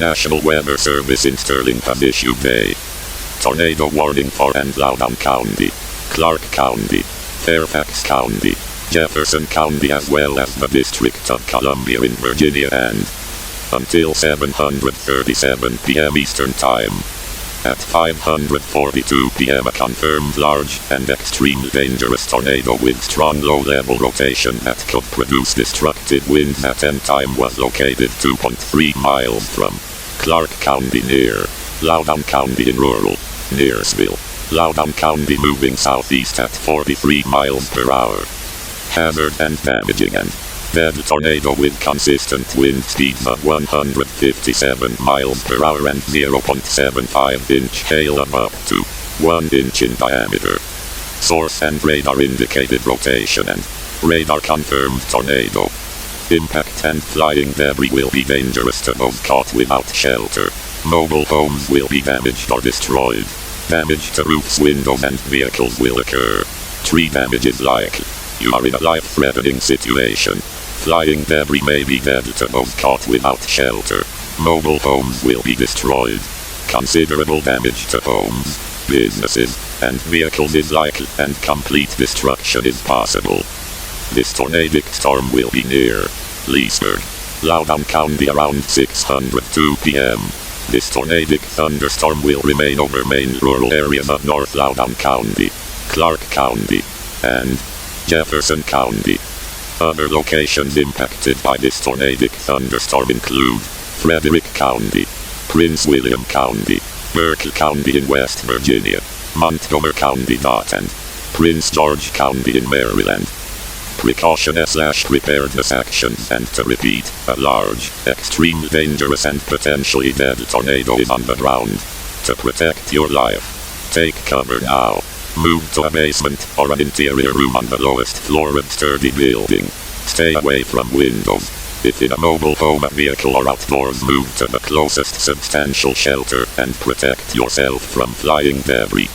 National Weather Service in Sterling has issued a tornado warning for Loudoun County, Clark County, Fairfax County, Jefferson County, as well as the District of Columbia in Virginia, and until 7:37 p.m. Eastern Time. At 5:42 p.m. a confirmed large and extremely dangerous tornado with strong low-level rotation that could produce destructive winds at any time was located 2.3 miles from Clark County near Loudoun County in rural Nearsville, Loudoun County, moving southeast at 43 miles per hour. Hazard and damaging and deadly tornado with consistent wind speeds of 157 miles per hour and 0.75-inch hail of up to 1 inch in diameter. Source and radar indicated rotation and radar confirmed tornado. Impact and flying debris will be dangerous to those caught without shelter. Mobile homes will be damaged or destroyed. Damage to roofs, windows, and vehicles will occur. Tree damage is likely. You are in a life-threatening situation. Flying debris may be deadly to those caught without shelter. Mobile homes will be destroyed. Considerable damage to homes, businesses, and vehicles is likely, and complete destruction is possible. This tornadic storm will be near Leesburg, Loudoun County around 6:02 p.m. This tornadic thunderstorm will remain over main rural areas of North Loudoun County, Clark County, and Jefferson County. Other locations impacted by this tornadic thunderstorm include Frederick County, Prince William County, Berkeley County in West Virginia, Montgomery County, and Prince George County in Maryland. Precaution/preparedness actions, and to repeat, a large, extremely dangerous and potentially deadly tornado is on the ground. To protect your life, take cover now. Move to a basement or an interior room on the lowest floor of sturdy building. Stay away from windows. If in a mobile home, a vehicle, or outdoors, move to the closest substantial shelter and protect yourself from flying debris.